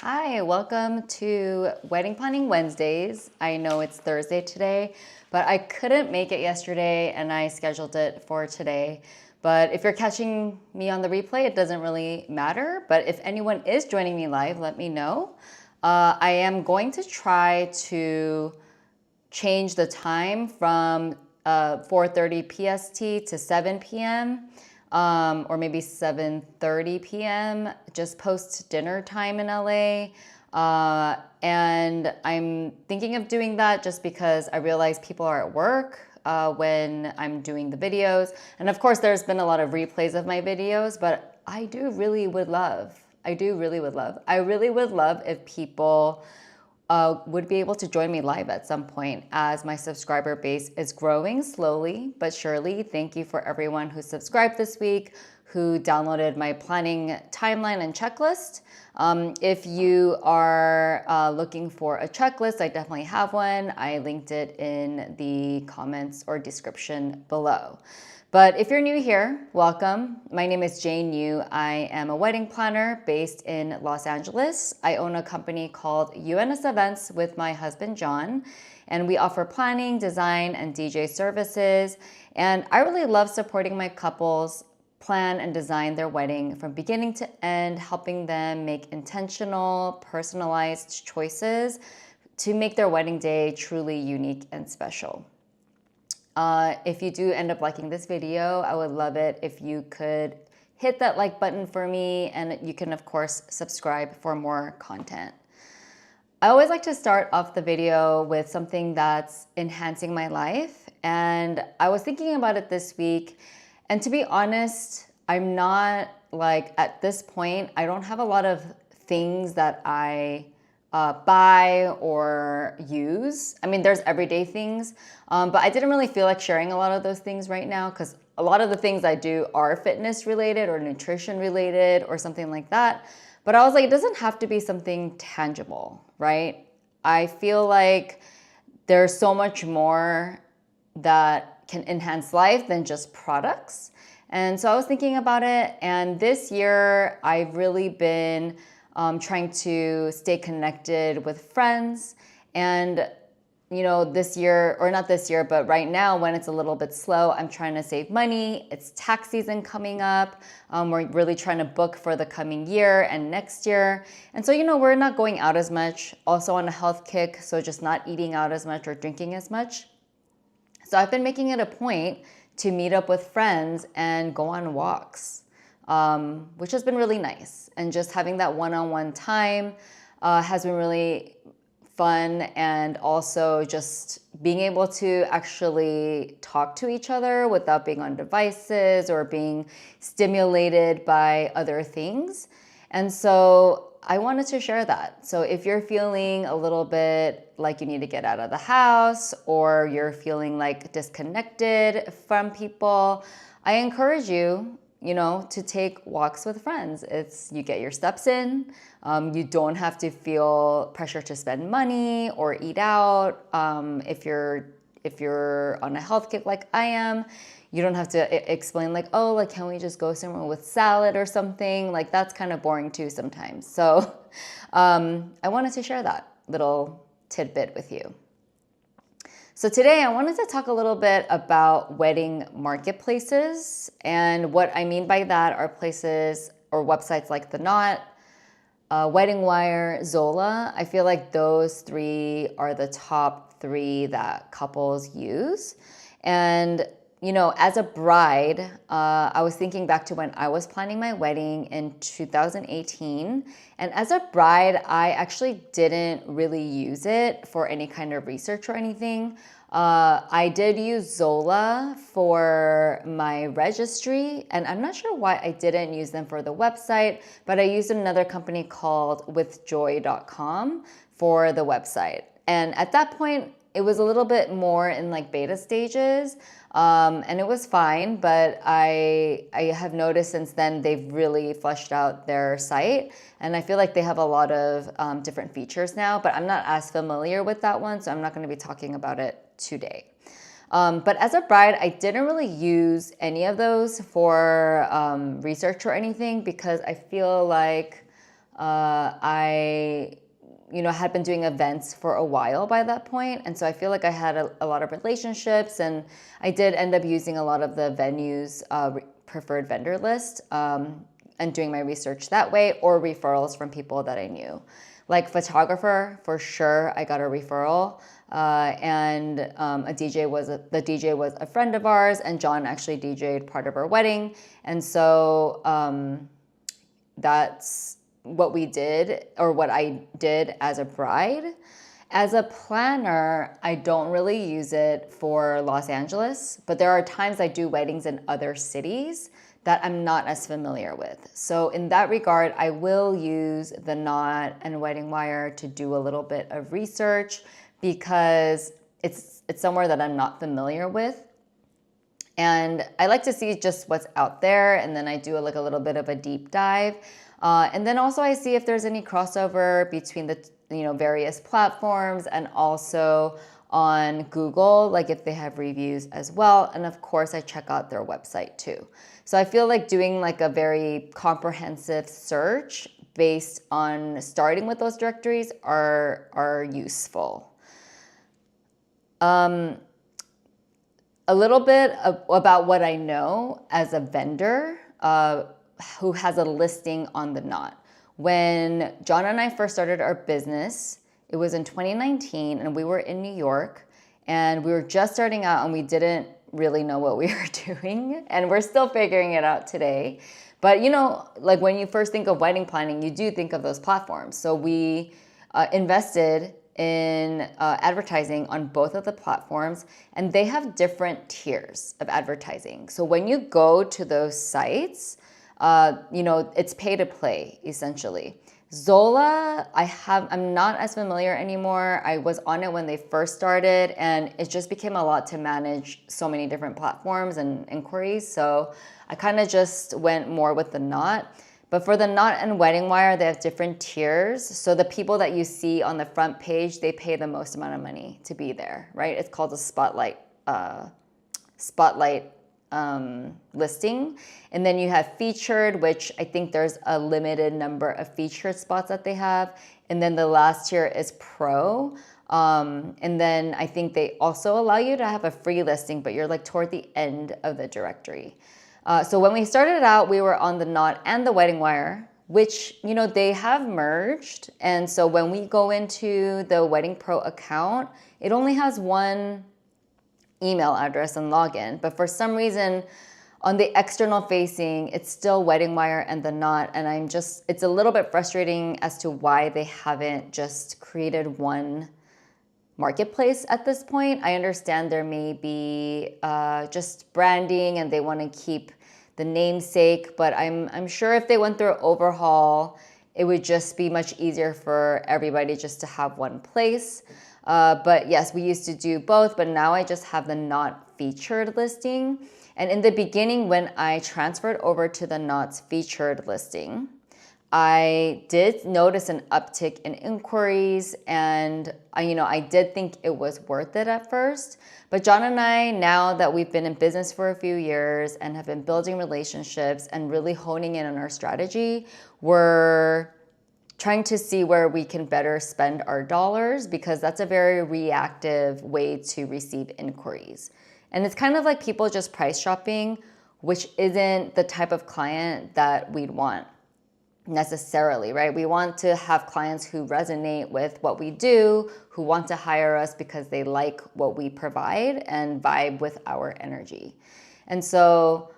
Hi, welcome to Wedding Planning Wednesdays. I know it's Thursday today, but I couldn't make it yesterday and I scheduled it for today. But if you're catching me on the replay, it doesn't really matter. But if anyone is joining me live, let me know. I am going to try to change the time from 4:30 PST to 7 p.m. Or maybe 7:30 p.m. just post dinner time in LA. And I'm thinking of doing that just because I realize people are at work when I'm doing the videos. And of course, there's been a lot of replays of my videos, but I really would love if people would be able to join me live at some point as my subscriber base is growing slowly but surely. Thank you for everyone who subscribed this week, who downloaded my planning timeline and checklist. If you are looking for a checklist, I definitely have one. I linked it in the comments or description below. But if you're new here, welcome. My name is Jane Yu. I am a wedding planner based in Los Angeles. I own a company called UNS Events with my husband, John, and we offer planning, design, and DJ services. And I really love supporting my couples plan and design their wedding from beginning to end, helping them make intentional, personalized choices to make their wedding day truly unique and special. If you do end up liking this video, I would love it if you could hit that like button for me, and you can of course subscribe for more content. I always like to start off the video with something that's enhancing my life, and I was thinking about it this week, and to be honest, I'm not like, at this point, I don't have a lot of things that I buy or use. I mean, there's everyday things, but I didn't really feel like sharing a lot of those things right now because a lot of the things I do are fitness related or nutrition related or something like that. But I was like, it doesn't have to be something tangible, right? I feel like there's so much more that can enhance life than just products. And so I was thinking about it, and this year I've really been trying to stay connected with friends. And, you know, this year, or not this year, but right now when it's a little bit slow, I'm trying to save money. It's tax season coming up. We're really trying to book for the coming year and next year. And so, you know, we're not going out as much, also on a health kick, so just not eating out as much or drinking as much. So I've been making it a point to meet up with friends and go on walks. Which has been really nice. And just having that one-on-one time has been really fun, and also just being able to actually talk to each other without being on devices or being stimulated by other things. And so I wanted to share that. So if you're feeling a little bit like you need to get out of the house, or you're feeling like disconnected from people, I encourage you, to take walks with friends. You get your steps in. You don't have to feel pressure to spend money or eat out. If you're on a health kick like I am, you don't have to explain like, oh, like, can we just go somewhere with salad or something? Like, that's kind of boring too sometimes. So I wanted to share that little tidbit with you. So today I wanted to talk a little bit about wedding marketplaces, and what I mean by that are places or websites like The Knot, Weddingwire, Zola. I feel like those three are the top three that couples use. And as a bride, I was thinking back to when I was planning my wedding in 2018. And as a bride, I actually didn't really use it for any kind of research or anything. I did use Zola for my registry, and I'm not sure why I didn't use them for the website, but I used another company called withjoy.com for the website. And at that point, it was a little bit more in like beta stages, and it was fine, but I have noticed since then they've really fleshed out their site, and I feel like they have a lot of different features now, but I'm not as familiar with that one, so I'm not going to be talking about it today. But as a bride, I didn't really use any of those for research or anything, because I feel like I had been doing events for a while by that point. And so I feel like I had a lot of relationships, and I did end up using a lot of the venues' preferred vendor list and doing my research that way, or referrals from people that I knew. Like photographer, for sure, I got a referral. And the DJ was a friend of ours, and John actually DJ'd part of our wedding. And so that's what we did, or what I did as a bride. As a planner, I don't really use it for Los Angeles, but there are times I do weddings in other cities that I'm not as familiar with. So in that regard, I will use the Knot and Weddingwire to do a little bit of research, because it's somewhere that I'm not familiar with. And I like to see just what's out there, and then I do a little bit of a deep dive. And then also I see if there's any crossover between the various platforms, and also on Google, like if they have reviews as well. And of course, I check out their website too. So I feel like doing like a very comprehensive search based on starting with those directories are useful. A little bit about what I know as a vendor who has a listing on the Knot. When John and I first started our business, it was in 2019, and we were in New York, and we were just starting out, and we didn't really know what we were doing, and we're still figuring it out today. But like when you first think of wedding planning, you do think of those platforms. So we invested in advertising on both of the platforms, and they have different tiers of advertising. So when you go to those sites, it's pay to play essentially. Zola, I'm not as familiar anymore. I was on it when they first started, and it just became a lot to manage so many different platforms and inquiries. So I kind of just went more with the Knot. But for the Knot and Weddingwire, they have different tiers. So the people that you see on the front page, they pay the most amount of money to be there, right? It's called a spotlight listing. And then you have featured, which I think there's a limited number of featured spots that they have. And then the last tier is pro. And then I think they also allow you to have a free listing, but you're like toward the end of the directory. So when we started out, we were on the Knot and the Weddingwire, which, they have merged. And so when we go into the Wedding Pro account, it only has one email address and login. But for some reason, on the external facing, it's still Weddingwire and the Knot. And it's a little bit frustrating as to why they haven't just created one marketplace at this point. I understand there may be just branding, and they want to keep the namesake, but I'm sure if they went through an overhaul, it would just be much easier for everybody just to have one place. But yes, we used to do both, but now I just have the Knot featured listing. And in the beginning, when I transferred over to the Knot's featured listing, I did notice an uptick in inquiries, and I did think it was worth it at first. But John and I, now that we've been in business for a few years and have been building relationships and really honing in on our strategy, we're trying to see where we can better spend our dollars, because that's a very reactive way to receive inquiries. And it's kind of like people just price shopping, which isn't the type of client that we'd want necessarily, right? We want to have clients who resonate with what we do, who want to hire us because they like what we provide and vibe with our energy. And so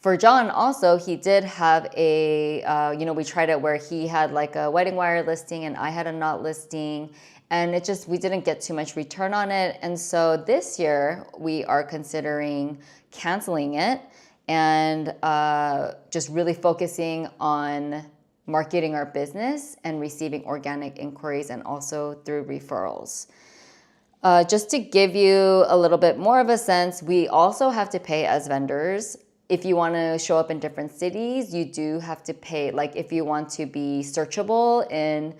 for John also, he did have we tried it where he had like a Weddingwire listing and I had a Knot listing, and we didn't get too much return on it. And so this year we are considering canceling it and just really focusing on marketing our business and receiving organic inquiries, and also through referrals. Just to give you a little bit more of a sense, we also have to pay as vendors. If you want to show up in different cities, you do have to pay. Like if you want to be searchable in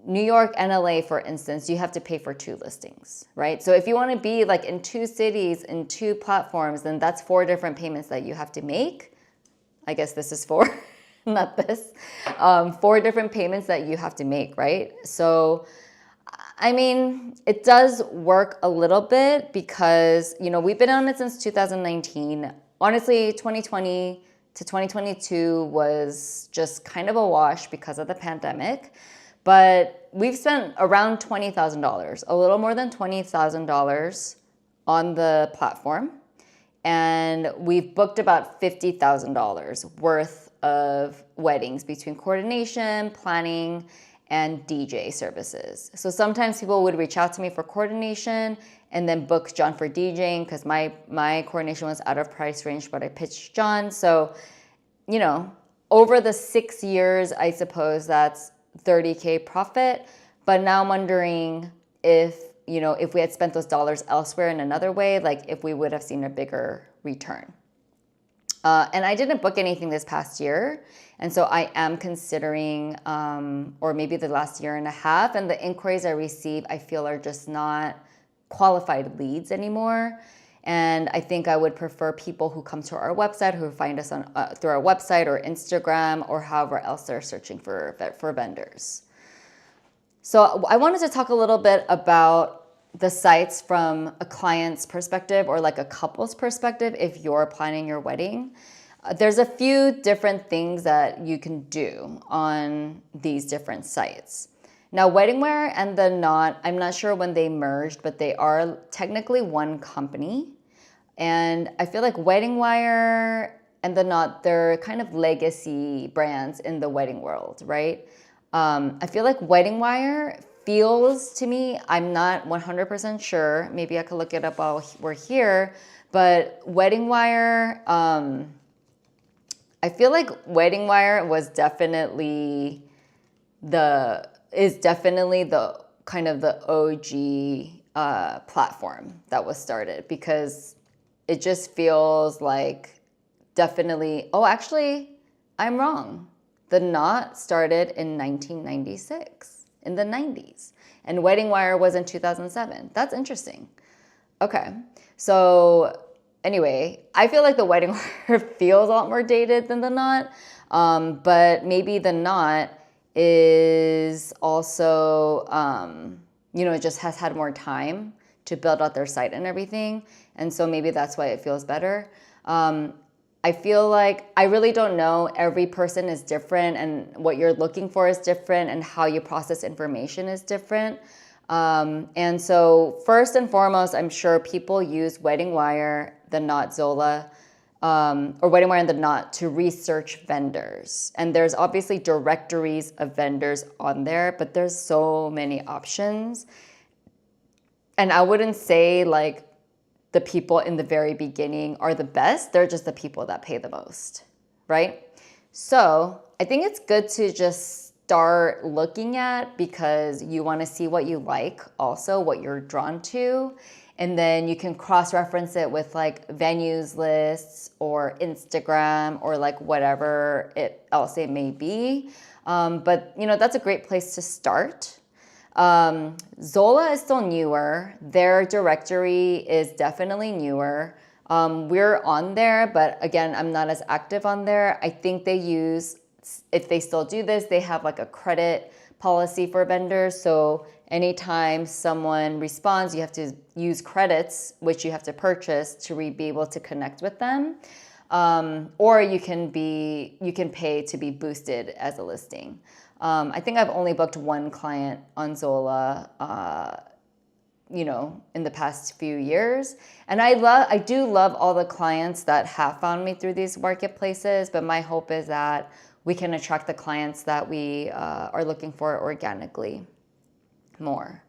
New York and LA, for instance, you have to pay for 2 listings, right? So if you want to be like in 2 cities, in 2 platforms, then that's 4 different payments that you have to make. I guess this is 4. not this, 4 different payments that you have to make, right? So, I mean, it does work a little bit because, we've been on it since 2019. Honestly, 2020 to 2022 was just kind of a wash because of the pandemic. But we've spent around $20,000, a little more than $20,000 on the platform. And we've booked about $50,000 worth of weddings between coordination, planning, and DJ services. So sometimes people would reach out to me for coordination and then book John for DJing because my coordination was out of price range, but I pitched John. So, over the 6 years, I suppose that's $30K profit. But now I'm wondering if we had spent those dollars elsewhere in another way, like if we would have seen a bigger return. And I didn't book anything this past year. And so I am considering, or maybe the last year and a half, and the inquiries I receive, I feel are just not qualified leads anymore. And I think I would prefer people who come to our website, who find us on through our website or Instagram or however else they're searching for vendors. So I wanted to talk a little bit about the sites from a client's perspective or like a couple's perspective if you're planning your wedding. There's a few different things that you can do on these different sites. Now, Weddingwire and The Knot, I'm not sure when they merged, but they are technically one company. And I feel like Weddingwire and The Knot, they're kind of legacy brands in the wedding world, right? I feel like Weddingwire feels to me, I'm not 100% sure, maybe I could look it up while we're here, but Weddingwire, I feel like Weddingwire was definitely is definitely the kind of the OG platform that was started, because it just feels like definitely, oh, actually, I'm wrong. The Knot started in 1996, in the 90s, and Weddingwire was in 2007. That's interesting. Okay, so anyway, I feel like the Weddingwire feels a lot more dated than The Knot, but maybe The Knot is also, it just has had more time to build out their site and everything. And so maybe that's why it feels better. I feel like I really don't know. Every person is different and what you're looking for is different and how you process information is different. And so first and foremost, I'm sure people use Weddingwire, The Knot, Zola, or Weddingwire and The Knot to research vendors. And there's obviously directories of vendors on there, but there's so many options. And I wouldn't say like the people in the very beginning are the best. They're just the people that pay the most, right? So I think it's good to just start looking at, because you want to see what you like, also what you're drawn to. And then you can cross-reference it with like venues lists or Instagram or like whatever else it may be. But that's a great place to start. Zola is still newer. Their directory is definitely newer. We're on there, but again, I'm not as active on there. I think they use, if they still do this, they have like a credit policy for vendors. So anytime someone responds, you have to use credits, which you have to purchase to be able to connect with them. Or you can pay to be boosted as a listing. I think I've only booked one client on Zola, in the past few years. And I do love all the clients that have found me through these marketplaces, but my hope is that we can attract the clients that we are looking for organically more.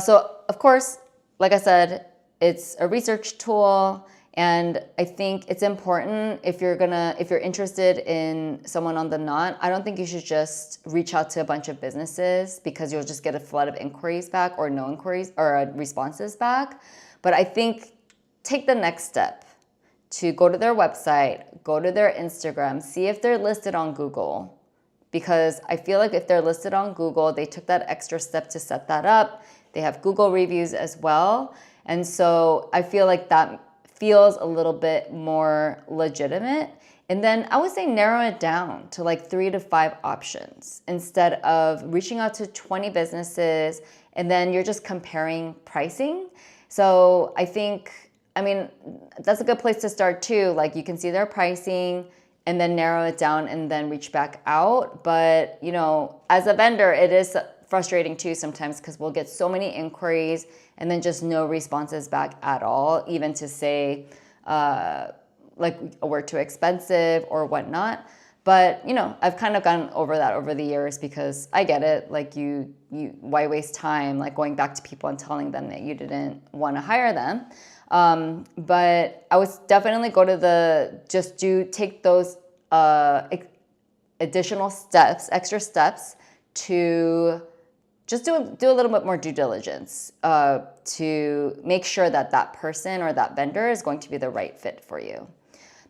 So of course, like I said, it's a research tool. And I think it's important if you're interested in someone on The Knot, I don't think you should just reach out to a bunch of businesses, because you'll just get a flood of inquiries back or no inquiries or responses back. But I think take the next step to go to their website, go to their Instagram, see if they're listed on Google. Because I feel like if they're listed on Google, they took that extra step to set that up. They have Google reviews as well. And so I feel like that feels a little bit more legitimate. And then I would say narrow it down to like 3 to 5 options instead of reaching out to 20 businesses and then you're just comparing pricing. So I mean, that's a good place to start too. Like you can see their pricing and then narrow it down and then reach back out. But, as a vendor, it is frustrating too sometimes because we'll get so many inquiries and then just no responses back at all, even to say, like we're too expensive or whatnot. But, I've kind of gone over that over the years because I get it. Like why waste time like going back to people and telling them that you didn't want to hire them? But I would definitely go to take those additional steps, extra steps to just do a little bit more due diligence to make sure that that person or that vendor is going to be the right fit for you.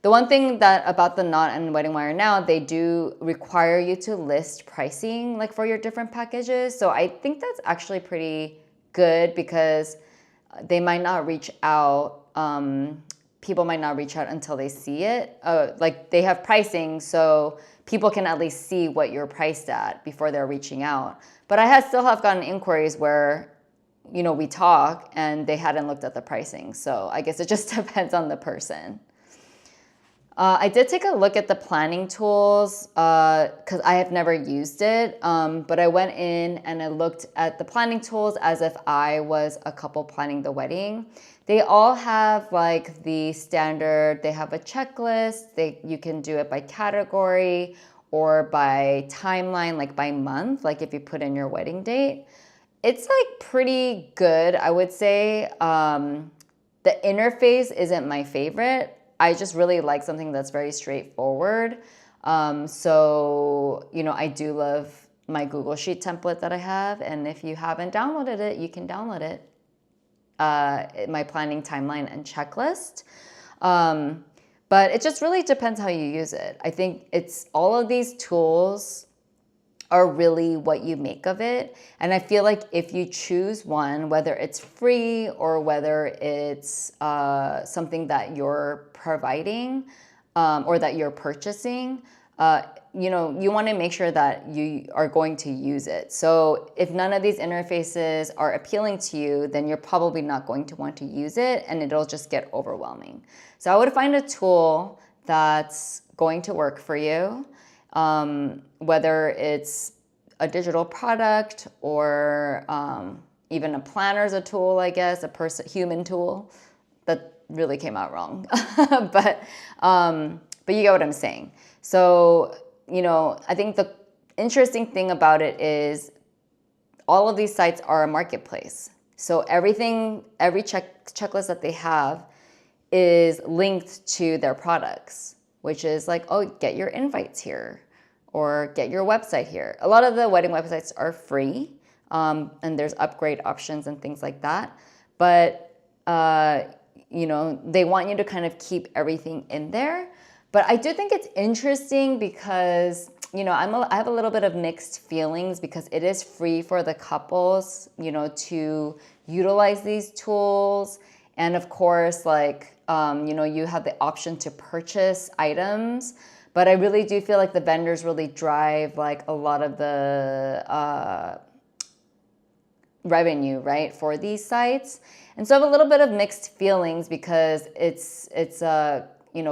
The one thing that about the Knot and Weddingwire now, they do require you to list pricing like for your different packages. So I think that's actually pretty good because they might not reach out. People might not reach out until they see it. Like they have pricing, so people can at least see what you're priced at before they're reaching out. But I still have gotten inquiries where, we talk and they hadn't looked at the pricing. So I guess it just depends on the person. I did take a look at the planning tools because I have never used it, but I went in and I looked at the planning tools as if I was a couple planning the wedding. They all have like the standard, they have a checklist, you can do it by category or by timeline, like by month, like if you put in your wedding date. It's like pretty good, I would say. The interface isn't my favorite. I just really like something that's very straightforward. So, I do love my Google Sheet template that I have. And if you haven't downloaded it, you can download it. My planning timeline and checklist. But it just really depends how you use it. I think all of these tools are really what you make of it. And I feel like if you choose one, whether it's free or whether it's something that you're providing or that you're purchasing, you want to make sure that you are going to use it. So if none of these interfaces are appealing to you, then you're probably not going to want to use it and it'll just get overwhelming. So I would find a tool that's going to work for you. Whether it's a digital product or even a planner is a tool, I guess, human tool. That really came out wrong. but you get what I'm saying. So, I think the interesting thing about it is all of these sites are a marketplace. So every checklist that they have is linked to their products, which is like, oh, get your invites here or get your website here. A lot of the wedding websites are free and there's upgrade options and things like that. But, they want you to kind of keep everything in there. But I do think it's interesting because, I have a little bit of mixed feelings because it is free for the couples, to utilize these tools. And of course, like, you have the option to purchase items. But I really do feel like the vendors really drive like a lot of the revenue, right, for these sites. And so I have a little bit of mixed feelings because it's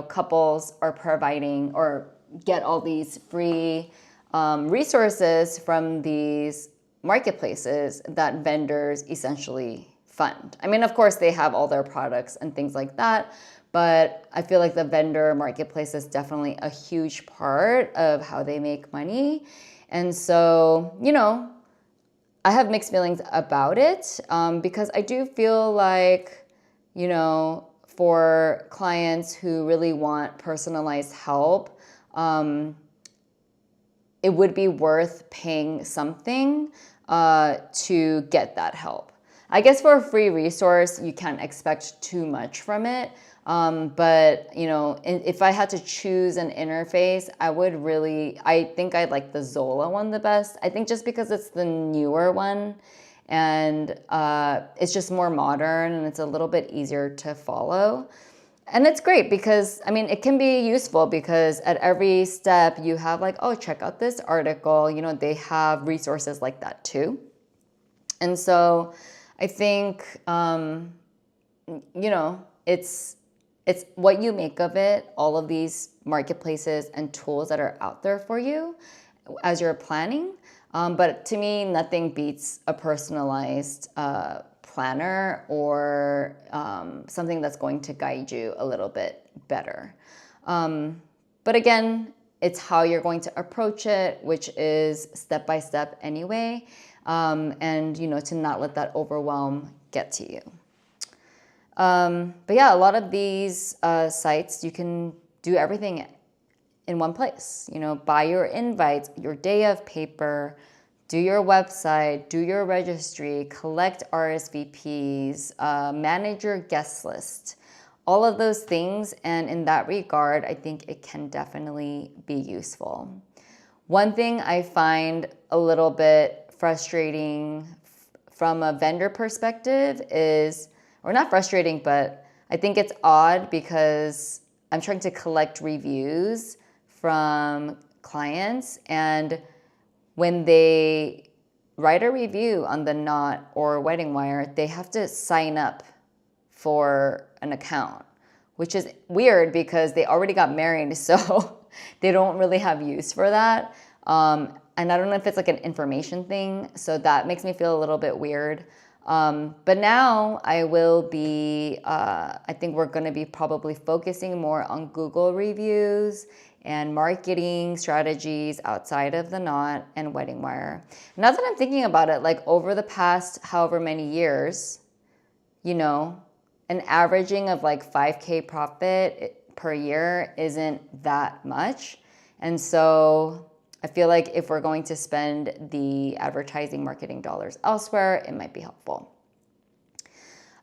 couples are providing or get all these free resources from these marketplaces that vendors essentially fund. I mean, of course, they have all their products and things like that, but I feel like the vendor marketplace is definitely a huge part of how they make money. And so, I have mixed feelings about it because I do feel like, for clients who really want personalized help, it would be worth paying something to get that help. I guess for a free resource, you can't expect too much from it. But, if I had to choose an interface, I think I'd like the Zola one the best. I think just because it's the newer one and it's just more modern and it's a little bit easier to follow. And it's great because, I mean, it can be useful because at every step you have like, oh, check out this article. You know, they have resources like that too. And so I think, you know, it's what you make of it, all of these marketplaces and tools that are out there for you as you're planning. But to me, nothing beats a personalized planner or something that's going to guide you a little bit better. But again, it's how you're going to approach it, which is step by step anyway. And, you know, to not let that overwhelm get to you. But yeah, a lot of these sites, you can do everything in one place. You know, buy your invites, your day of paper, do your website, do your registry, collect RSVPs, manage your guest list, all of those things. And in that regard, I think it can definitely be useful. One thing I find a little bit frustrating from a vendor perspective is, or not frustrating, but I think it's odd because I'm trying to collect reviews from clients, and when they write a review on the Knot or Weddingwire, they have to sign up for an account, which is weird because they already got married, so they don't really have use for that. And I don't know if it's like an information thing, so that makes me feel a little bit weird. But now I will be, I think we're going to be probably focusing more on Google reviews and marketing strategies outside of the Knot and Weddingwire. Now that I'm thinking about it, like over the past however many years, you know, an averaging of like 5K profit per year isn't that much. And so I feel like if we're going to spend the advertising marketing dollars elsewhere, it might be helpful.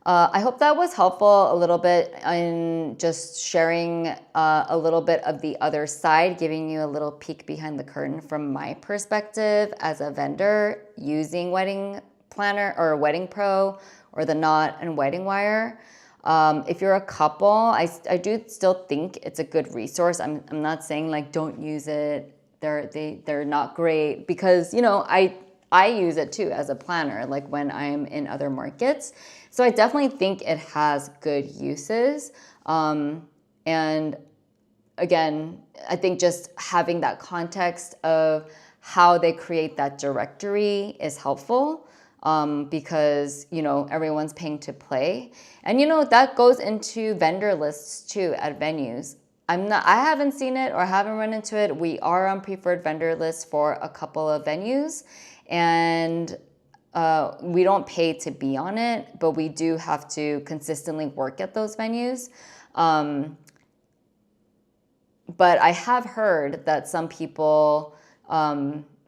I hope that was helpful a little bit in just sharing a little bit of the other side, giving you a little peek behind the curtain from my perspective as a vendor using Wedding Planner or Wedding Pro or the Knot and Weddingwire. If you're a couple, I do still think it's a good resource. I'm not saying like don't use it. They're not great because, you know, I use it too as a planner, like when I'm in other markets. So I definitely think it has good uses. And again, I think just having that context of how they create that directory is helpful. Because, you know, everyone's paying to play. And, you know, that goes into vendor lists too at venues. I haven't seen it or haven't run into it. We are on preferred vendor lists for a couple of venues, and we don't pay to be on it, but we do have to consistently work at those venues. But I have heard that some people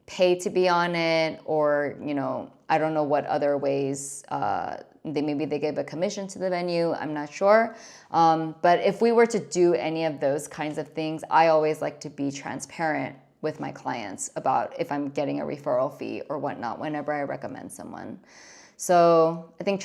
pay to be on it, or, you know, I don't know what other ways maybe they give a commission to the venue. I'm not sure. But if we were to do any of those kinds of things, I always like to be transparent with my clients about if I'm getting a referral fee or whatnot whenever I recommend someone. So I think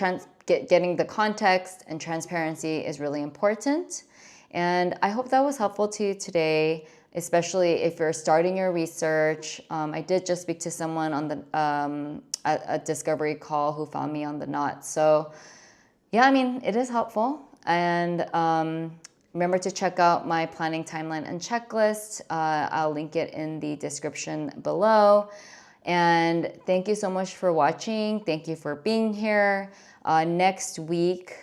getting the context and transparency is really important. And I hope that was helpful to you today, especially if you're starting your research. I did just speak to someone on the a discovery call who found me on the Knot. So yeah, I mean, it is helpful. And remember to check out my planning timeline and checklist. I'll link it in the description below. And thank you so much for watching. Thank you for being here. Next week,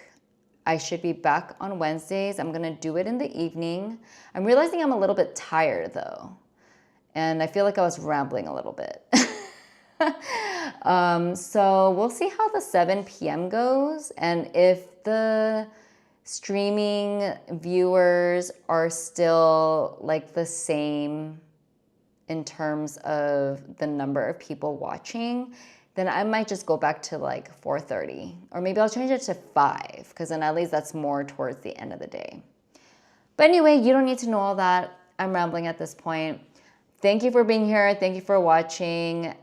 I should be back on Wednesdays. I'm gonna do it in the evening. I'm realizing I'm a little bit tired though. And I feel like I was rambling a little bit. So we'll see how the 7 p.m. goes. And if the streaming viewers are still like the same in terms of the number of people watching, then I might just go back to like 4:30, or maybe I'll change it to 5, because then at least that's more towards the end of the day. But anyway, you don't need to know all that. I'm rambling at this point. Thank you for being here. Thank you for watching.